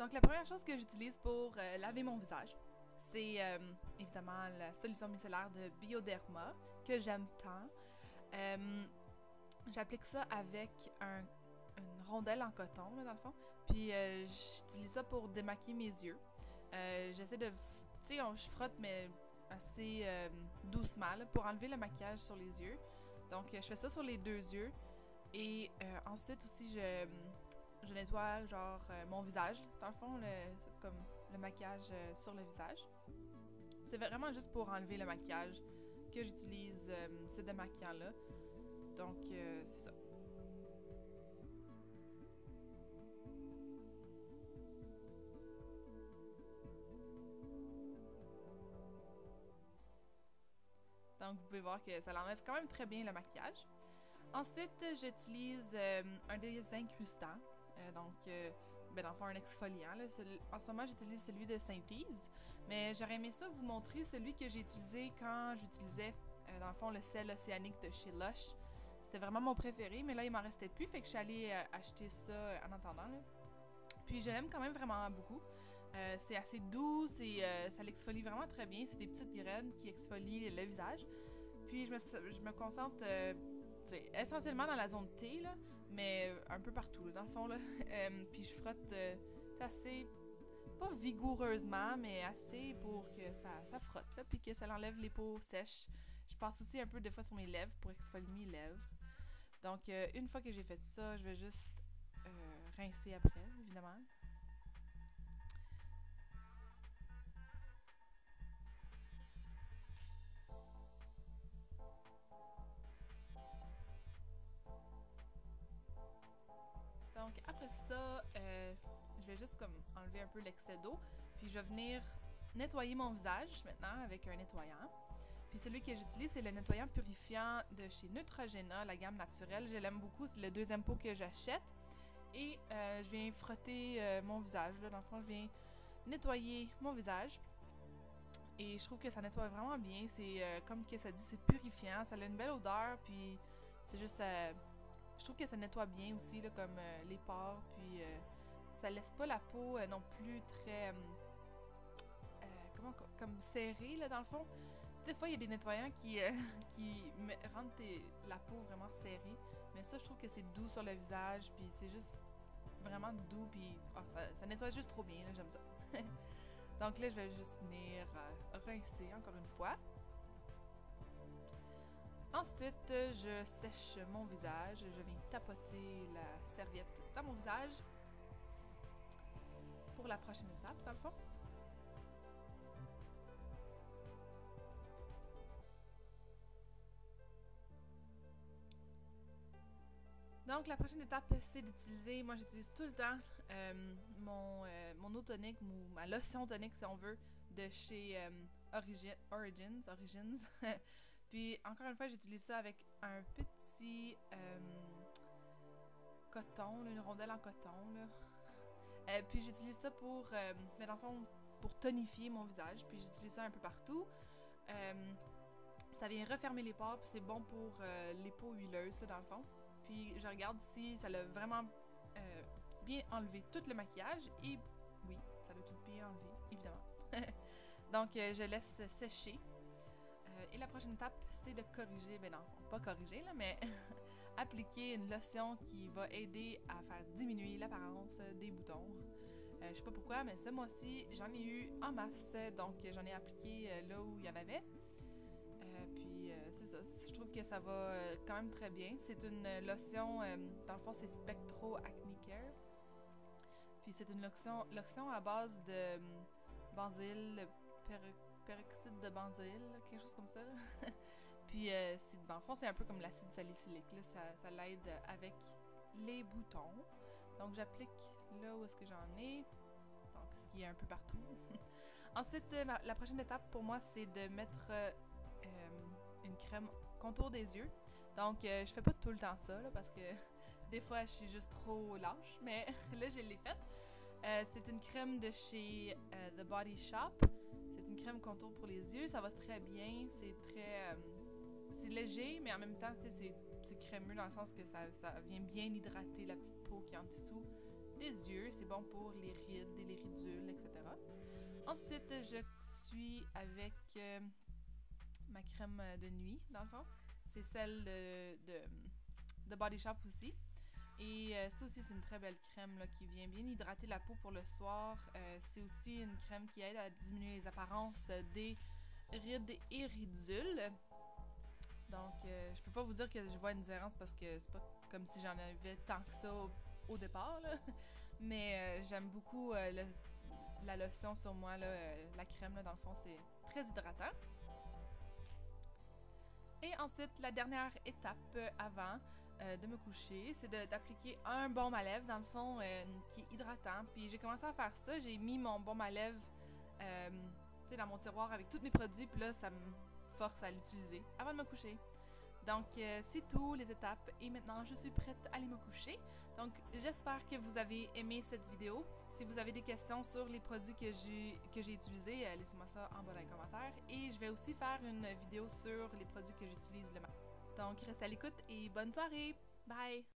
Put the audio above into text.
Donc la première chose que j'utilise pour laver mon visage, c'est évidemment la solution micellaire de Bioderma que j'aime tant. J'applique ça avec une rondelle en coton, là, dans le fond. Puis j'utilise ça pour démaquiller mes yeux. J'essaie de... Tu sais, je frotte, mais assez doucement, là, pour enlever le maquillage sur les yeux. Donc je fais ça sur les deux yeux. Et ensuite aussi, je nettoie genre mon visage, dans le fond, comme le maquillage sur le visage. C'est vraiment juste pour enlever le maquillage que j'utilise ce démaquillant-là. Donc, c'est ça. Donc, vous pouvez voir que ça l'enlève quand même très bien le maquillage. Ensuite, j'utilise un désincrustant. Ben, dans le fond, un exfoliant. Là. En ce moment, j'utilise celui de Synthes. Mais j'aurais aimé ça vous montrer celui que j'ai utilisé quand j'utilisais, dans le fond, le sel océanique de chez Lush. C'était vraiment mon préféré, mais là, il m'en restait plus. Fait que je suis allée acheter ça en attendant. Là. Puis, je l'aime quand même vraiment beaucoup. C'est assez doux, ça l'exfolie vraiment très bien. C'est des petites graines qui exfolient le visage. Puis, je me concentre... essentiellement dans la zone T, là, mais un peu partout, là, dans le fond. Là. Puis je frotte assez, pas vigoureusement, mais assez pour que ça frotte, là, puis que ça enlève les peaux sèches. Je passe aussi un peu des fois sur mes lèvres pour exfolier mes lèvres. Donc, une fois que j'ai fait ça, je vais juste rincer après, évidemment. Donc après ça, je vais juste comme enlever un peu l'excès d'eau, puis je vais venir nettoyer mon visage maintenant avec un nettoyant. Puis celui que j'utilise, c'est le nettoyant purifiant de chez Neutrogena, la gamme naturelle. Je l'aime beaucoup, c'est le deuxième pot que j'achète. Et je viens frotter mon visage. Là. Dans le fond, je viens nettoyer mon visage. Et je trouve que ça nettoie vraiment bien. C'est comme que ça dit, c'est purifiant. Ça a une belle odeur, puis c'est juste... je trouve que ça nettoie bien aussi, là, comme les pores, puis ça laisse pas la peau non plus très... comme serrée, là, dans le fond. Des fois, il y a des nettoyants qui rendent la peau vraiment serrée, mais ça, je trouve que c'est doux sur le visage, puis c'est juste vraiment doux, puis ça nettoie juste trop bien, là, j'aime ça. Donc là, je vais juste venir rincer encore une fois. Ensuite, je sèche mon visage. Je viens tapoter la serviette dans mon visage pour la prochaine étape, dans le fond. Donc, la prochaine étape, c'est d'utiliser, moi j'utilise tout le temps mon eau tonique, ou ma lotion tonique si on veut, de chez Origins. Puis, encore une fois, j'utilise ça avec un petit coton, une rondelle en coton. Là. Puis, j'utilise ça pour, mais dans le fond, pour tonifier mon visage. Puis, j'utilise ça un peu partout. Ça vient refermer les pores, puis c'est bon pour les peaux huileuses, là, dans le fond. Puis je regarde si ça l'a vraiment bien enlevé tout le maquillage. Et oui, ça l'a tout bien enlevé, évidemment. Donc je laisse sécher. Et la prochaine étape, c'est de corriger, ben non, pas corriger, là, mais appliquer une lotion qui va aider à faire diminuer l'apparence des boutons. Je sais pas pourquoi, mais ce mois-ci, j'en ai eu en masse, donc j'en ai appliqué là où il y en avait. Puis c'est ça, je trouve que ça va quand même très bien. C'est une lotion, dans le fond c'est Spectro Acne Care. Puis c'est une lotion à base de benzyl, peroxyde de benzyl, quelque chose comme ça. Puis dans le fond c'est un peu comme l'acide salicylique, là. Ça l'aide avec les boutons. Donc j'applique là où est-ce que j'en ai. Donc ce qui est un peu partout. Ensuite, la prochaine étape pour moi c'est de mettre... une crème contour des yeux. Donc, je fais pas tout le temps ça, là, parce que des fois, je suis juste trop lâche, mais là, je l'ai faite. C'est une crème de chez The Body Shop. C'est une crème contour pour les yeux. Ça va très bien. C'est très... c'est léger, mais en même temps, c'est crémeux dans le sens que ça vient bien hydrater la petite peau qui est en dessous des yeux. C'est bon pour les rides et les ridules, etc. Ensuite, je suis avec ma crème de nuit, dans le fond. C'est celle de Body Shop aussi. Et ça aussi, c'est une très belle crème là, qui vient bien hydrater la peau pour le soir. C'est aussi une crème qui aide à diminuer les apparences des rides et ridules. Donc, je peux pas vous dire que je vois une différence parce que c'est pas comme si j'en avais tant que ça au départ, là. Mais j'aime beaucoup la lotion sur moi, là, la crème, là, dans le fond, c'est très hydratant. Et ensuite, la dernière étape avant de me coucher, c'est d'appliquer un baume à lèvres, dans le fond, qui est hydratant. Puis j'ai commencé à faire ça, j'ai mis mon baume à lèvres dans mon tiroir avec tous mes produits, puis là, ça me force à l'utiliser avant de me coucher. Donc, c'est tout, les étapes. Et maintenant, je suis prête à aller me coucher. Donc, j'espère que vous avez aimé cette vidéo. Si vous avez des questions sur les produits que j'ai utilisés, laissez-moi ça en bas dans les commentaires. Et je vais aussi faire une vidéo sur les produits que j'utilise le matin. Donc, restez à l'écoute et bonne soirée! Bye!